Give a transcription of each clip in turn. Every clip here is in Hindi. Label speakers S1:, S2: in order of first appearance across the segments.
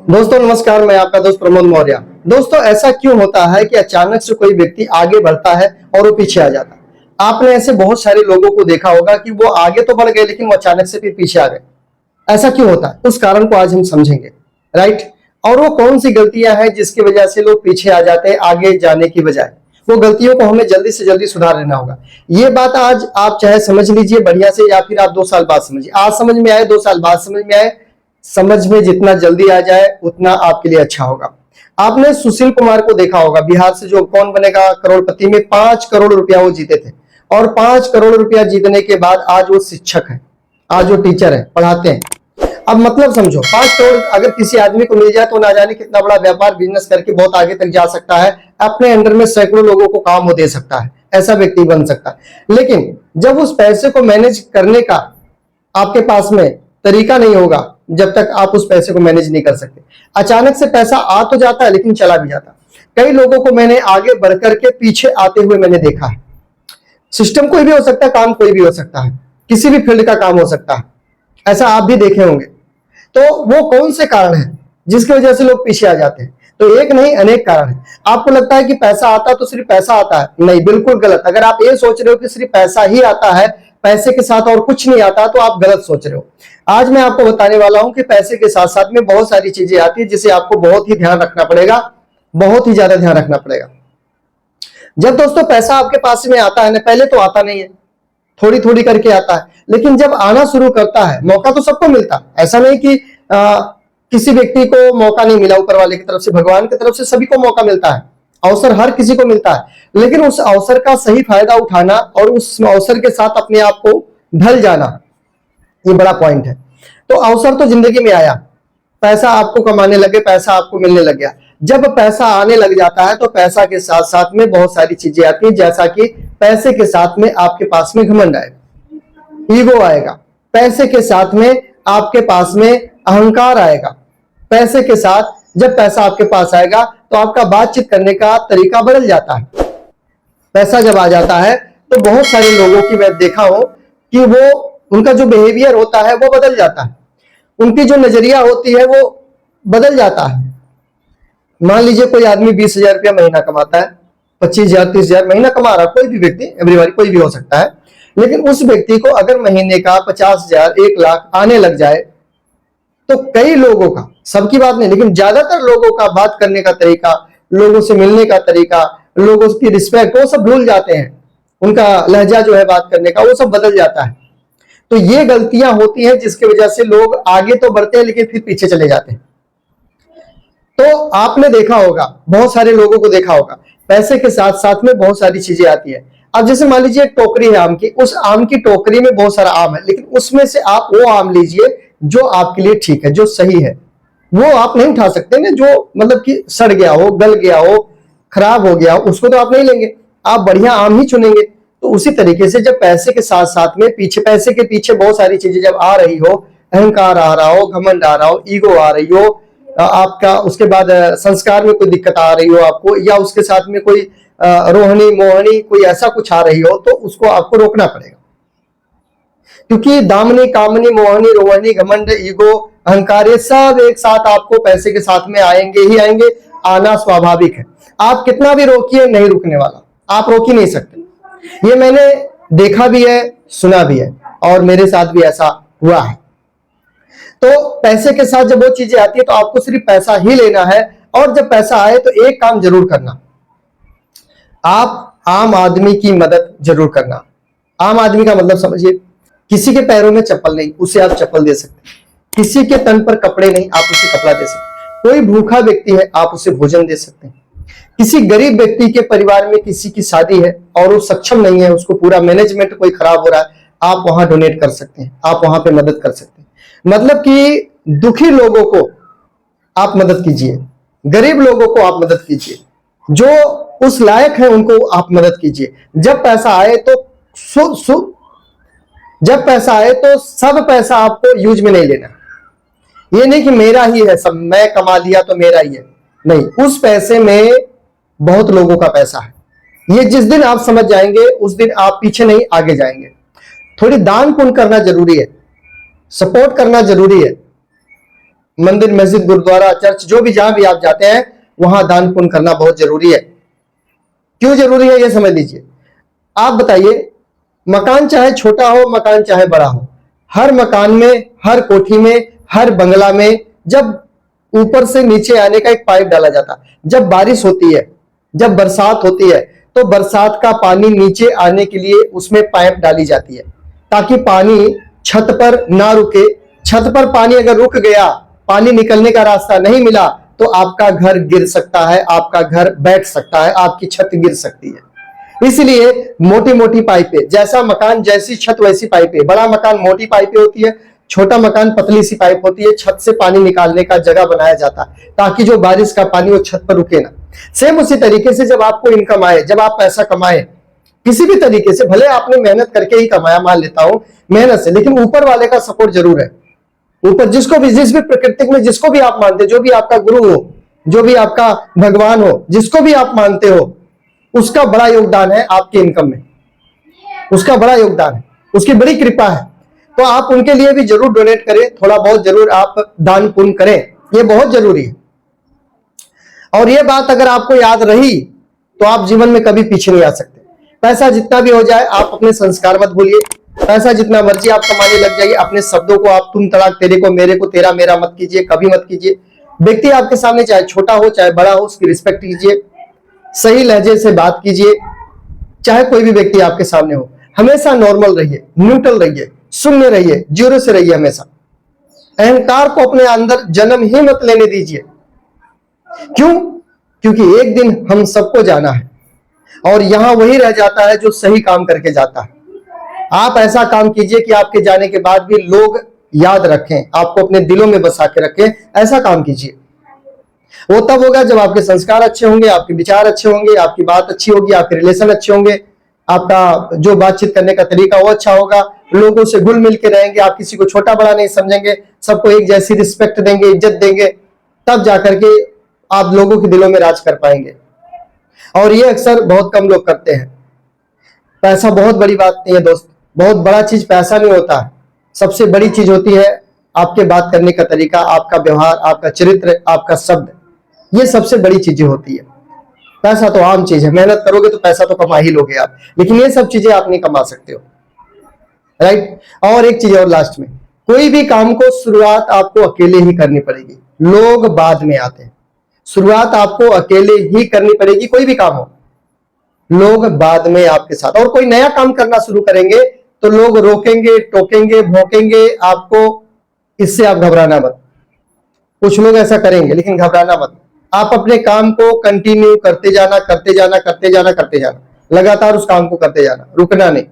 S1: दोस्तों नमस्कार, मैं आपका दोस्त प्रमोद मौर्य। दोस्तों ऐसा क्यों होता है कि अचानक से कोई व्यक्ति आगे बढ़ता है और वो पीछे आ जाता है। आपने ऐसे बहुत सारे लोगों को देखा होगा कि वो आगे तो बढ़ गए लेकिन वो अचानक से फिर पीछे आ गए। ऐसा क्यों होता है, उस कारण को आज हम समझेंगे, राइट। और वो कौन सी गलतियां हैं जिसकी वजह से लोग पीछे आ जाते हैं आगे जाने की बजाय। वो गलतियों को हमें जल्दी से जल्दी सुधार लेना होगा। ये बात आज आप चाहे समझ लीजिए बढ़िया से, या फिर आप 2 साल बाद समझिए। आज समझ में आए, 2 साल बाद समझ में आए, समझ में जितना जल्दी आ जाए उतना आपके लिए अच्छा होगा। आपने सुशील कुमार को देखा होगा, बिहार से, जो कौन बनेगा करोड़पति में 5 करोड़ रुपया वो जीते थे। और 5 करोड़ रुपया जीतने के बाद आज वो शिक्षक है, आज वो टीचर है, पढ़ाते हैं। अब मतलब समझो, 5 करोड़ अगर किसी आदमी को मिल जाए तो ना जाने कितना बड़ा व्यापार बिजनेस करके बहुत आगे तक जा सकता है। अपने अंडर में सैकड़ों लोगों को काम वो दे सकता है, ऐसा व्यक्ति बन सकता है। लेकिन जब उस पैसे को मैनेज करने का आपके पास में तरीका नहीं होगा, जब तक आप उस पैसे को मैनेज नहीं कर सकते। अचानक से पैसा आ तो जाता है लेकिन चला भी जाता है। कई लोगों को मैंने आगे बढ़कर के पीछे आते हुए मैंने देखा है। सिस्टम कोई भी हो सकता है, काम कोई भी हो सकता है, किसी भी फील्ड का काम हो सकता है, ऐसा आप भी देखे होंगे। तो वो कौन से कारण है जिसकी वजह से लोग पीछे आ जाते हैं? तो एक नहीं अनेक कारण है। आपको लगता है कि पैसा आता है तो सिर्फ पैसा आता है, नहीं, बिल्कुल गलत। अगर आप ये सोच रहे हो कि सिर्फ पैसा ही आता है, पैसे के साथ और कुछ नहीं आता, तो आप गलत सोच रहे हो। आज मैं आपको बताने वाला हूं कि पैसे के साथ साथ में बहुत सारी चीजें आती है जिसे आपको बहुत ही ध्यान रखना पड़ेगा, बहुत ही ज्यादा ध्यान रखना पड़ेगा। जब दोस्तों पैसा आपके पास में आता है ना, पहले तो आता नहीं है, थोड़ी थोड़ी करके आता है, लेकिन जब आना शुरू करता है, मौका तो सबको मिलता है। ऐसा नहीं कि किसी व्यक्ति को मौका नहीं मिला, ऊपर वाले की तरफ से, भगवान की तरफ से सभी को मौका मिलता है, अवसर हर किसी को मिलता है। लेकिन उस अवसर का सही फायदा उठाना और उस अवसर के साथ अपने आप को ढल जाना, ये बड़ा पॉइंट है। तो अवसर तो जिंदगी में आया, पैसा आपको कमाने लगे, पैसा आपको मिलने लग गया। जब पैसा आने लग जाता है तो पैसा के साथ साथ में बहुत सारी चीजें आती हैं, जैसा कि पैसे के साथ में आपके पास में घमंड आएगा, ईगो आएगा। पैसे के साथ में आपके पास में अहंकार आएगा। पैसे के साथ जब पैसा आपके पास आएगा तो आपका बातचीत करने का तरीका बदल जाता है। पैसा जब आ जाता है तो बहुत सारे लोगों की मैं देखा हूं कि वो, उनका जो बिहेवियर होता है वो बदल जाता है, उनकी जो नजरिया होती है वो बदल जाता है। मान लीजिए कोई आदमी 20,000 रुपया महीना कमाता है, 25,000 30,000 महीना कमा रहा, कोई भी व्यक्ति, एवरीबॉडी, कोई भी हो सकता है। लेकिन उस व्यक्ति को अगर महीने का 50,000 1 लाख आने लग जाए तो कई लोगों का, सबकी बात नहीं लेकिन ज्यादातर लोगों का बात करने का तरीका, लोगों से मिलने का तरीका, लोगों की रिस्पेक्ट, वो सब भूल जाते हैं। उनका लहजा जो है बात करने का, वो सब बदल जाता है। तो ये गलतियां होती हैं जिसकी वजह से लोग आगे तो बढ़ते हैं लेकिन फिर पीछे चले जाते हैं। तो आपने देखा होगा, बहुत सारे लोगों को देखा होगा, पैसे के साथ साथ में बहुत सारी चीजें आती है। अब जैसे मान लीजिए एक टोकरी है आम की, उस आम की टोकरी में बहुत सारा आम है, लेकिन उसमें से आप वो आम लीजिए जो आपके लिए ठीक है, जो सही है। वो आप नहीं उठा सकते ना, जो मतलब कि सड़ गया हो, गल गया हो, खराब हो गया हो, उसको तो आप नहीं लेंगे, आप बढ़िया आम ही चुनेंगे। तो उसी तरीके से जब पैसे के साथ साथ में पीछे, पैसे के पीछे बहुत सारी चीजें जब आ रही हो, अहंकार आ रहा हो, घमंड आ रहा हो, ईगो आ रही हो, आपका उसके बाद संस्कार में कोई दिक्कत आ रही हो आपको, या उसके साथ में कोई रोहनी मोहनी कोई ऐसा कुछ आ रही हो, तो उसको आपको रोकना पड़ेगा। क्योंकि दामनी कामनी मोहनी रोहनी घमंड ईगो अहंकार, ये सब एक साथ आपको पैसे के साथ में आएंगे ही आएंगे, आना स्वाभाविक है। आप कितना भी रोकिए, नहीं रुकने वाला, आप रोक ही नहीं सकते। ये मैंने देखा भी है, सुना भी है, और मेरे साथ भी ऐसा हुआ है। तो पैसे के साथ जब वो चीजें आती है तो आपको सिर्फ पैसा ही लेना है। और जब पैसा आए तो एक काम जरूर करना, आप आम आदमी की मदद जरूर करना। आम आदमी का मतलब समझिए, किसी के पैरों में चप्पल नहीं, उसे आप चप्पल दे सकते हैं। किसी के तन पर कपड़े नहीं, आप उसे कपड़ा दे सकते हैं। कोई भूखा व्यक्ति है, आप उसे भोजन दे सकते हैं। किसी गरीब व्यक्ति के परिवार में किसी की शादी है और वो सक्षम नहीं है, उसको पूरा मैनेजमेंट कोई खराब हो रहा है, आप वहां डोनेट कर सकते हैं, आप वहां पे मदद कर सकते हैं। मतलब कि दुखी लोगों को आप मदद कीजिए, गरीब लोगों को आप मदद कीजिए, जो उस लायक है उनको आप मदद कीजिए। जब पैसा आए तो जब पैसा आए तो सब पैसा आपको यूज में नहीं लेना। ये नहीं कि मेरा ही है सब, मैं कमा लिया तो मेरा ही है, नहीं, उस पैसे में बहुत लोगों का पैसा है। ये जिस दिन आप समझ जाएंगे उस दिन आप पीछे नहीं आगे जाएंगे। थोड़ी दान पुण्य करना जरूरी है, सपोर्ट करना जरूरी है, मंदिर, मस्जिद, गुरुद्वारा, चर्च, जो भी जहां भी आप जाते हैं वहां दान पुण्य करना बहुत जरूरी है। क्यों जरूरी है ये समझ लीजिए। आप बताइए, मकान चाहे छोटा हो, मकान चाहे बड़ा हो, हर मकान में, हर कोठी में, हर बंगला में जब ऊपर से नीचे आने का एक पाइप डाला जाता है, जब बारिश होती है, जब बरसात होती है, तो बरसात का पानी नीचे आने के लिए उसमें पाइप डाली जाती है ताकि पानी छत पर ना रुके। छत पर पानी अगर रुक गया, पानी निकलने का रास्ता नहीं मिला, तो आपका घर गिर सकता है, आपका घर बैठ सकता है, आपकी छत गिर सकती है। इसलिए मोटी मोटी पाइपें, जैसा मकान जैसी छत वैसी पाइपें। बड़ा मकान मोटी पाइपें होती है, छोटा मकान पतली सी पाइप होती है। छत से पानी निकालने का जगह बनाया जाता है ताकि जो बारिश का पानी वो छत पर रुके ना। सेम उसी तरीके से जब आपको इनकम आए, जब आप पैसा कमाए किसी भी तरीके से, भले आपने मेहनत करके ही कमाया, मान लेता हूं मेहनत से, लेकिन ऊपर वाले का सपोर्ट जरूर है। ऊपर जिसको भी, जिस भी प्रकृति में जिसको भी आप मानते, जो भी आपका गुरु हो, जो भी आपका भगवान हो, जिसको भी आप मानते हो, उसका बड़ा योगदान है आपके इनकम में, उसका बड़ा योगदान है, उसकी बड़ी कृपा है। तो आप उनके लिए भी जरूर डोनेट करें, थोड़ा बहुत जरूर आप दान पुण्य करें, ये बहुत जरूरी है। और ये बात अगर आपको याद रही तो आप जीवन में कभी पीछे नहीं आ सकते। पैसा जितना भी हो जाए, आप अपने संस्कार मत भूलिए। पैसा जितना मर्जी आप कमाने लग जाइए, अपने शब्दों को आप तुम तड़ाक, तेरे को, मेरे को, तेरा मेरा मत कीजिए, कभी मत कीजिए। व्यक्ति आपके सामने चाहे छोटा हो चाहे बड़ा हो, उसकी रिस्पेक्ट कीजिए, सही लहजे से बात कीजिए। चाहे कोई भी व्यक्ति आपके सामने हो, हमेशा नॉर्मल रहिए, न्यूट्रल रहिए, शून्य रहिए, जीरो से रहिए हमेशा। अहंकार को अपने अंदर जन्म ही मत लेने दीजिए। क्यों? क्योंकि एक दिन हम सबको जाना है और यहां वही रह जाता है जो सही काम करके जाता है। आप ऐसा काम कीजिए कि आपके जाने के बाद भी लोग याद रखें, आपको अपने दिलों में बसा के रखें। ऐसा काम कीजिए। वो तब होगा जब आपके संस्कार अच्छे होंगे, आपके विचार अच्छे होंगे, आपकी बात अच्छी होगी, आपके रिलेशन अच्छे होंगे, आपका जो बातचीत करने का तरीका वो अच्छा होगा, लोगों से घुल मिल के रहेंगे, आप किसी को छोटा बड़ा नहीं समझेंगे, सबको एक जैसी रिस्पेक्ट देंगे, इज्जत देंगे, तब जाकर के आप लोगों के दिलों में राज कर पाएंगे। और ये अक्सर बहुत कम लोग करते हैं। पैसा बहुत बड़ी बात नहीं है दोस्त, बहुत बड़ा चीज पैसा नहीं होता है। सबसे बड़ी चीज होती है आपके बात करने का तरीका, आपका व्यवहार, आपका चरित्र, आपका शब्द, ये सबसे बड़ी चीजें होती है। पैसा तो आम चीज है, मेहनत करोगे तो पैसा तो कमा ही लोगे आप, लेकिन ये सब चीजें आप नहीं कमा सकते हो, राइट। और एक चीज और लास्ट में, कोई भी काम को शुरुआत आपको अकेले ही करनी पड़ेगी, लोग बाद में आते हैं। शुरुआत आपको अकेले ही करनी पड़ेगी, कोई भी काम हो, लोग बाद में आपके साथ। और कोई नया काम करना शुरू करेंगे तो लोग रोकेंगे, टोकेंगे, भौंकेंगे आपको। इससे आप घबराना मत। कुछ लोग ऐसा करेंगे लेकिन घबराना मत। आप अपने काम को कंटिन्यू करते जाना, करते जाना, करते जाना, करते जाना, लगातार उस काम को करते जाना, रुकना नहीं।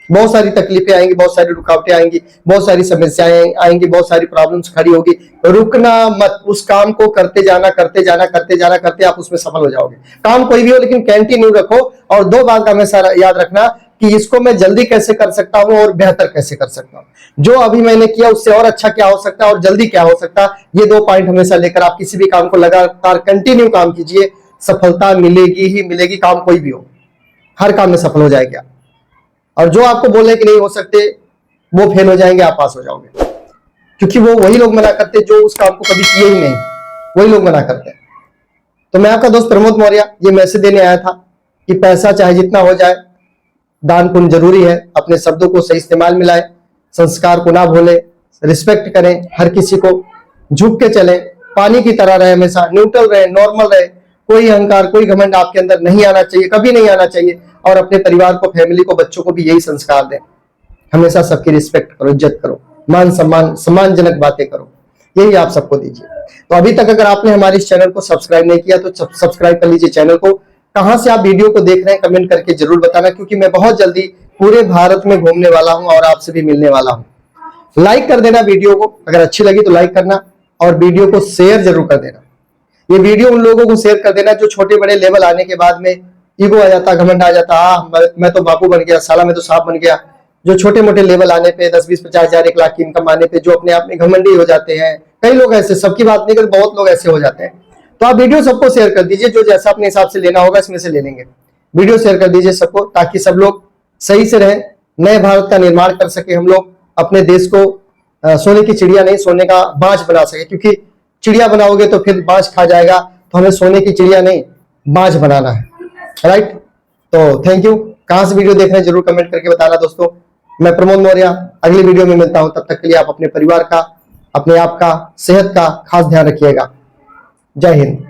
S1: बहुत सारी तकलीफें आएंगी, बहुत सारी रुकावटें आएंगी, बहुत सारी समस्याएं आएंगी, बहुत सारी प्रॉब्लम्स खड़ी होगी, रुकना मत। उस काम को करते जाना, करते जाना, करते जाना, करते आप उसमें सफल हो जाओगे। काम कोई भी हो लेकिन कंटिन्यू रखो। और दो बात का हमेशा याद रखना कि इसको मैं जल्दी कैसे कर सकता हूं और बेहतर कैसे कर सकता हूं। जो अभी मैंने किया उससे और अच्छा क्या हो सकता है और जल्दी क्या हो सकता है, ये दो पॉइंट हमेशा लेकर आप किसी भी काम को लगातार कंटिन्यू काम कीजिए, सफलता मिलेगी ही मिलेगी। काम कोई भी हो, हर काम में सफल हो जाएगा। और जो आपको बोले कि नहीं हो सकते, वो फेल हो जाएंगे, आप पास हो जाओगे। क्योंकि वो वही लोग मना करते जो उस काम को कभी किए ही नहीं, वही लोग मना करते हैं। तो मैं आपका दोस्त प्रमोद मौर्य ये मैसेज देने आया था कि पैसा चाहे जितना हो जाए, दान पुण्य जरूरी है। अपने शब्दों को सही इस्तेमाल में लाए, संस्कार को ना भूले, रिस्पेक्ट करें, हर किसी को झुक के चले, पानी की तरह रहे, हमेशा न्यूट्रल रहे, नॉर्मल रहे। कोई अहंकार, कोई घमंड आपके अंदर नहीं आना चाहिए, कभी नहीं आना चाहिए। और अपने परिवार को, फैमिली को, बच्चों को भी यही संस्कार दें। हमेशा सबकी रिस्पेक्ट करो, इज्जत करो, मान सम्मान, सम्मानजनक बातें करो, यही आप सबको दीजिए। तो अभी तक अगर आपने हमारे इस चैनल को सब्सक्राइब नहीं किया तो सब्सक्राइब कर लीजिए चैनल को। कहां से आप वीडियो को देख रहे हैं कमेंट करके जरूर बताना, क्योंकि मैं बहुत जल्दी पूरे भारत में घूमने वाला हूं और आपसे भी मिलने वाला हूं। लाइक कर देना वीडियो को, अगर अच्छी लगी तो लाइक करना, और वीडियो को शेयर जरूर कर देना। ये वीडियो उन लोगों को शेयर कर देना जो छोटे बड़े लेवल आने के बाद में ईगो आ जाता, घमंड आ जाता, मैं तो बापू बन गया, साला मैं तो साहब बन गया। जो छोटे मोटे लेवल आने पे 10, 20, 50 हजार, 1 लाख की इनकम आने पे जो अपने आप में घमंडी हो जाते हैं, कई लोग ऐसे, सबकी बात नहीं करते, बहुत लोग ऐसे हो जाते हैं। तो आप वीडियो सबको शेयर कर दीजिए, जो जैसा अपने हिसाब से लेना होगा इसमें से ले लेंगे। वीडियो शेयर कर दीजिए सबको, ताकि सब लोग सही से रहें, नए भारत का निर्माण कर सके हम लोग, अपने देश को सोने की चिड़िया नहीं, सोने का बाज बना सके, क्योंकि चिड़िया बनाओगे तो फिर बाज खा जाएगा, तो हमें सोने की चिड़िया नहीं बाज बनाना है। राइट, तो थैंक यू। कहां से वीडियो देख रहे हैं जरूर कमेंट करके बताना दोस्तों। मैं प्रमोद मौर्य, अगली वीडियो में मिलता हूं, तब तक के लिए आप अपने परिवार का, अपने आप का, सेहत का खास ध्यान रखिएगा। जय हिंद।